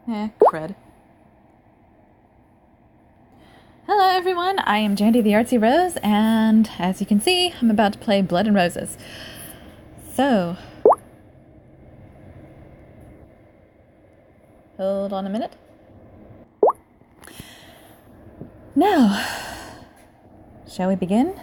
Crud. Hello everyone, I am Jandy the Artsy-Rose, and as you can see, I'm about to play Blood and Roses. So, hold on a minute. Now, shall we begin?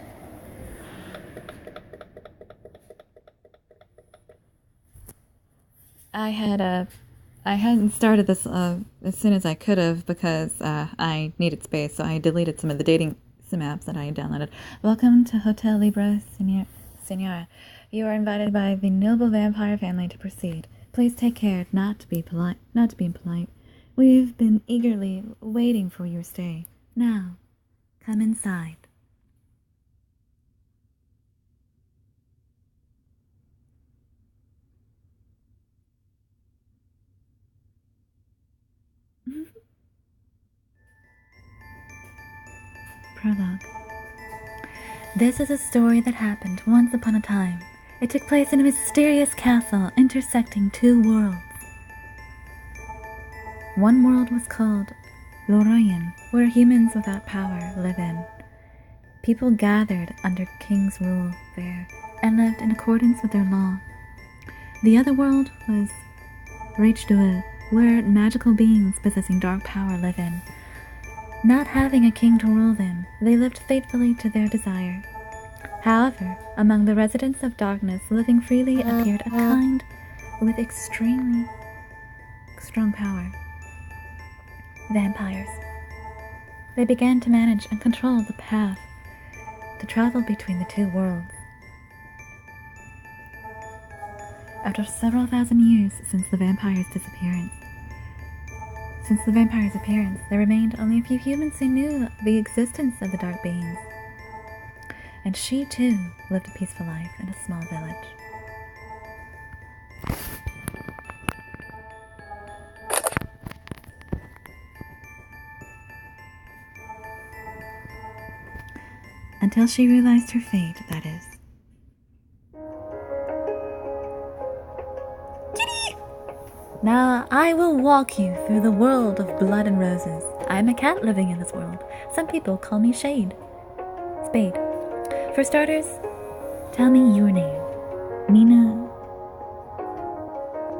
I hadn't started this as soon as I could have because I needed space, so I deleted some of the dating sim apps that I had downloaded. Welcome to Hotel Libre, Senora. You are invited by the noble vampire family to proceed. Please take care not to be impolite. We've been eagerly waiting for your stay. Now, come inside. Prologue. This is a story that happened once upon a time. It took place in a mysterious castle intersecting two worlds. One world was called Lorien, where humans without power live in. People gathered under king's rule there and lived in accordance with their law. The other world was Artsy-Rose, where magical beings possessing dark power live in. Not having a king to rule them, they lived faithfully to their desire. However, among the residents of darkness living freely appeared a kind with extremely strong power. Vampires. They began to manage and control the path to travel between the two worlds. After several thousand years since the vampire's appearance, there remained only a few humans who knew the existence of the dark beings. And she, too, lived a peaceful life in a small village. Until she realized her fate, that is. Now, I will walk you through the world of blood and roses. I am a cat living in this world. Some people call me Spade. For starters, tell me your name. Mina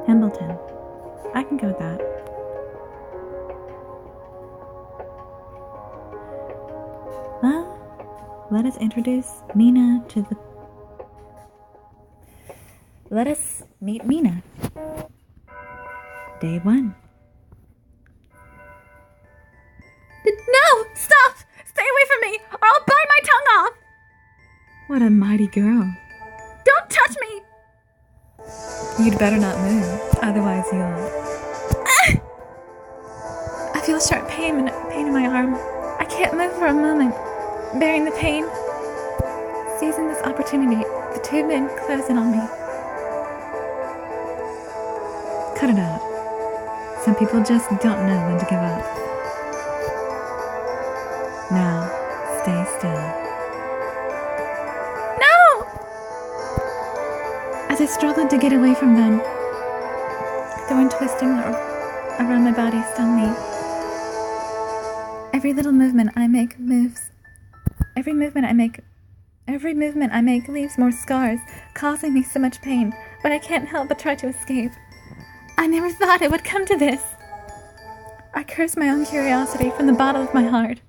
Hambleton. I can go with that. Well, let us introduce Mina to the... Let us meet Mina. Day 1. No! Stop! Stay away from me, or I'll bite my tongue off! What a mighty girl. Don't touch me! You'd better not move, otherwise you'll... I feel a sharp pain in my arm. I can't move for a moment. Bearing the pain. Seizing this opportunity, the two men close in on me. Cut it out. Some people just don't know when to give up. Now, stay still. No! As I struggled to get away from them, the wind twisting around my body stung me. Every little movement I make moves. Every movement I make leaves more scars, causing me so much pain, but I can't help but try to escape. I never thought it would come to this. I curse my own curiosity from the bottom of my heart.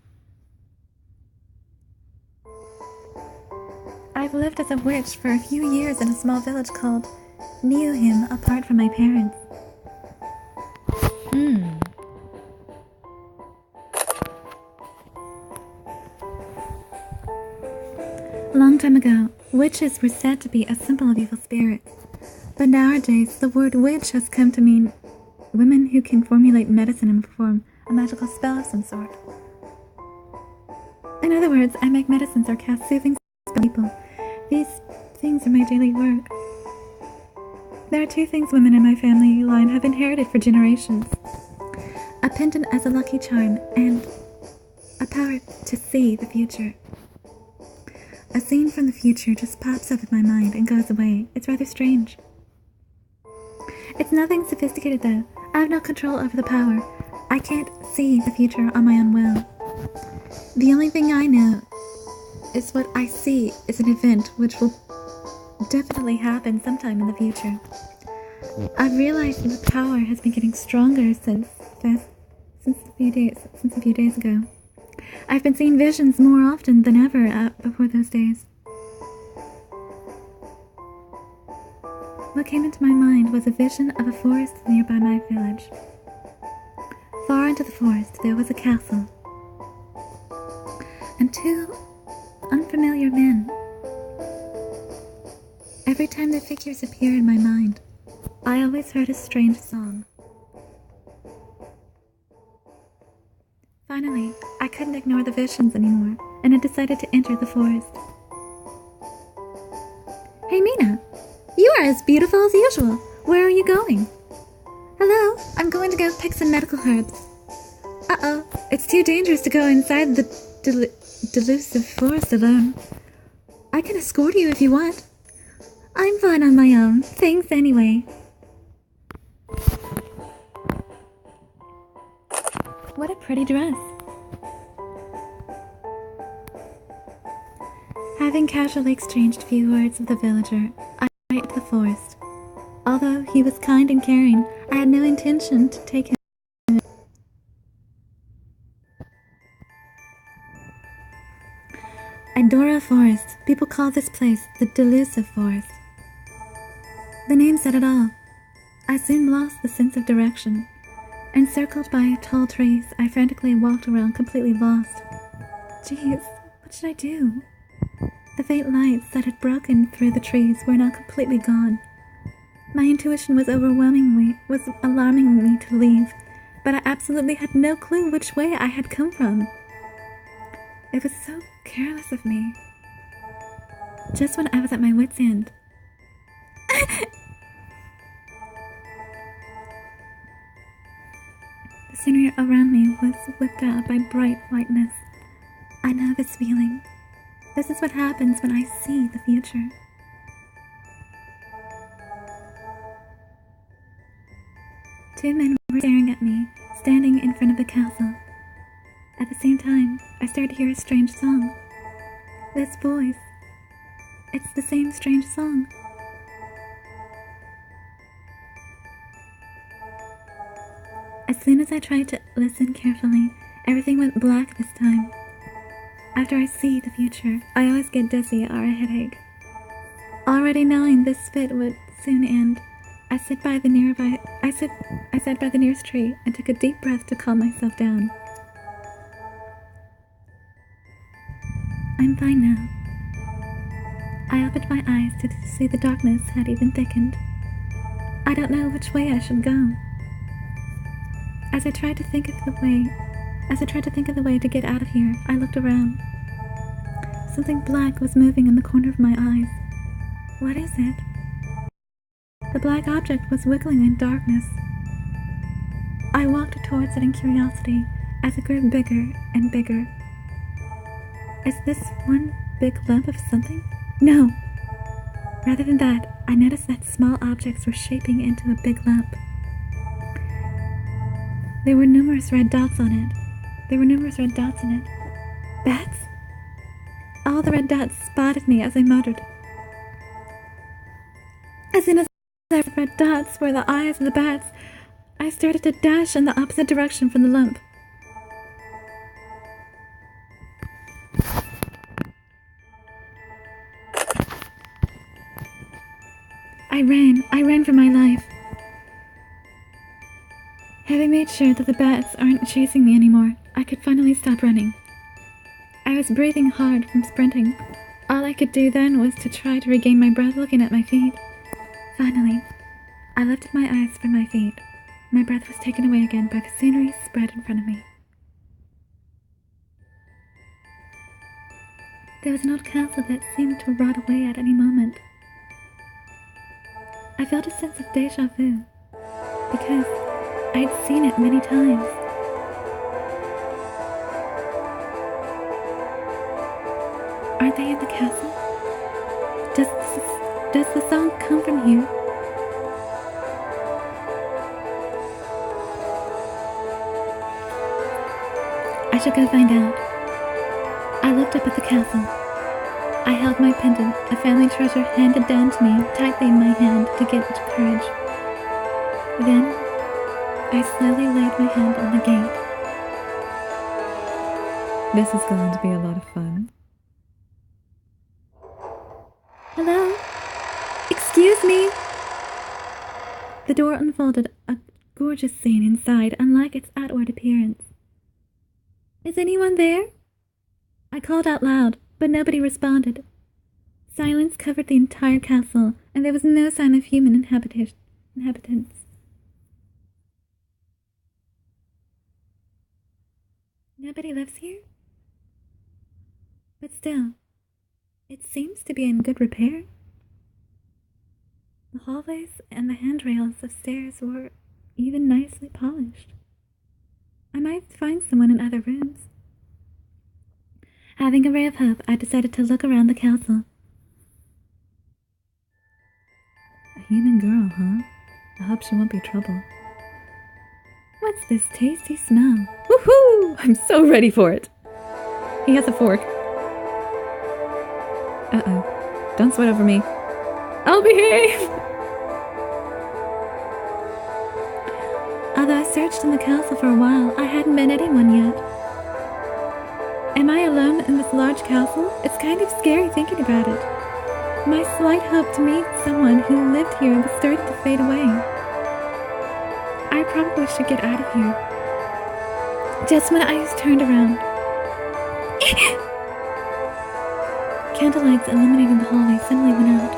I've lived as a witch for a few years in a small village called Newham, apart from my parents. Long time ago, witches were said to be a symbol of evil spirits. But nowadays, the word witch has come to mean women who can formulate medicine and perform a magical spell of some sort. In other words, I make medicines or cast soothing spells on people. These things are my daily work. There are 2 things women in my family line have inherited for generations. A pendant as a lucky charm and a power to see the future. A scene from the future just pops up in my mind and goes away. It's rather strange. It's nothing sophisticated though. I have no control over the power. I can't see the future on my own will. The only thing I know is what I see is an event which will definitely happen sometime in the future. I've realized that the power has been getting stronger since a few days ago. I've been seeing visions more often than ever before those days. What came into my mind was a vision of a forest nearby my village. Far into the forest there was a castle, and two unfamiliar men. Every time their figures appear in my mind, I always heard a strange song. Finally, I couldn't ignore the visions anymore, and I decided to enter the forest. Hey Mina, you are as beautiful as usual. Where are you going? Hello, I'm going to go pick some medical herbs. Uh-oh, it's too dangerous to go inside the delusive forest alone. I can escort you if you want. I'm fine on my own, thanks anyway. What a pretty dress. Having casually exchanged a few words with the villager, I went into the forest. Although he was kind and caring, I had no intention to take him. Idora Forest. People call this place the Delusive Forest. The name said it all. I soon lost the sense of direction. Encircled by tall trees, I frantically walked around completely lost. Jeez, what should I do? The faint lights that had broken through the trees were now completely gone. My intuition was alarming me to leave, but I absolutely had no clue which way I had come from. It was so careless of me. Just when I was at my wit's end. The scenery around me was whipped out by bright whiteness. I know this feeling. This is what happens when I see the future. Two men were staring at me, standing in front of the castle. At the same time, I started to hear a strange song. This voice. It's the same strange song. As soon as I tried to listen carefully, everything went black this time. After I see the future, I always get dizzy or a headache. Already knowing this fit would soon end, I sat by the nearest tree and took a deep breath to calm myself down. I'm fine now. I opened my eyes to see the darkness had even thickened. I don't know which way I should go. As I tried to think of the way to get out of here, I looked around. Something black was moving in the corner of my eyes. What is it? The black object was wiggling in darkness. I walked towards it in curiosity as it grew bigger and bigger. Is this one big lump of something? No! Rather than that, I noticed that small objects were shaping into a big lump. There were numerous red dots on it. Bats? All the red dots spotted me as I muttered. As soon as the red dots were the eyes of the bats, I started to dash in the opposite direction from the lump. I ran for my life. Having made sure that the bats aren't chasing me anymore, I could finally stop running. I was breathing hard from sprinting. All I could do then was to try to regain my breath looking at my feet. Finally, I lifted my eyes from my feet. My breath was taken away again by the scenery spread in front of me. There was an old castle that seemed to rot away at any moment. I felt a sense of deja vu, because I'd seen it many times. Are they in the castle? Does the song come from here? should go find out. I looked up at the castle. I held my pendant, a family treasure handed down to me, tightly in my hand to get courage. Then, I slowly laid my hand on the gate. This is going to be a lot of fun. Hello? Excuse me? The door unfolded, a gorgeous scene inside, unlike its outward appearance. Is anyone there? I called out loud, but nobody responded. Silence covered the entire castle, and there was no sign of human inhabitants. Nobody lives here? But still, it seems to be in good repair. The hallways and the handrails of stairs were even nicely polished. I might find someone in other rooms. Having a ray of hope, I decided to look around the castle. A human girl, huh? I hope she won't be trouble. What's this tasty smell? Woohoo! I'm so ready for it! He has a fork. Uh-oh. Don't sweat over me. I'll behave! Although I searched in the castle for a while, I hadn't met anyone yet. Am I alone in this large castle? It's kind of scary thinking about it. My slight hope to meet someone who lived here was starting to fade away. I probably should get out of here. Just when I was turned around. Candlelights illuminating the hallway suddenly went out.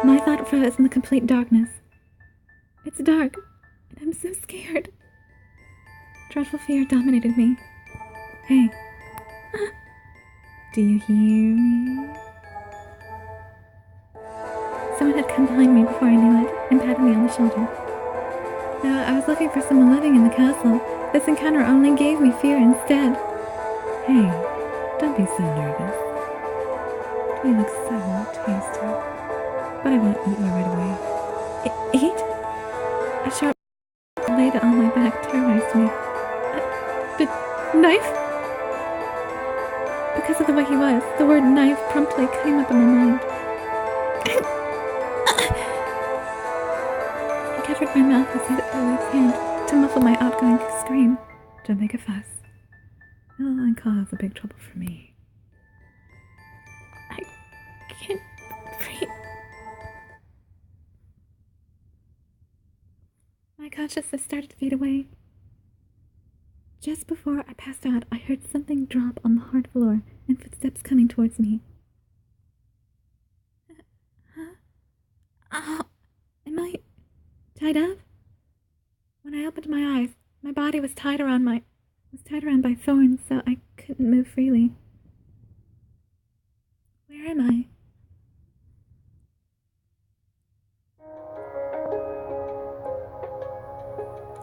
My thought froze in the complete darkness. It's dark, and I'm so scared. Dreadful fear dominated me. Hey. Do you hear me? Someone had come behind me before I knew it and patted me on the shoulder. Though I was looking for someone living in the castle, this encounter only gave me fear instead. Hey, don't be so nervous. You look so tasty. But I won't eat you right away. Eat? A sharp blade on my back terrorized me. The knife? Because of the way he was, the word knife promptly came up in my mind. He covered my mouth with his hand to muffle my outgoing scream. Don't make a fuss. It'll cause a big trouble for me. I can't breathe. My consciousness started to fade away. Just before I passed out, I heard something drop on the hard floor and footsteps coming towards me. Huh? Oh, am I tied up? When I opened my eyes, my body was tied around by thorns, so I couldn't move freely. Where am I?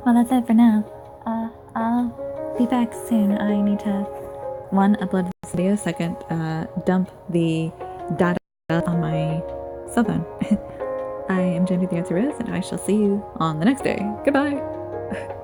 Well, that's it for now. I'll be back soon. I need to, one, upload this video, second, dump the data on my cell phone. I am Jamie the Artsy-Rose, and I shall see you on the next day. Goodbye!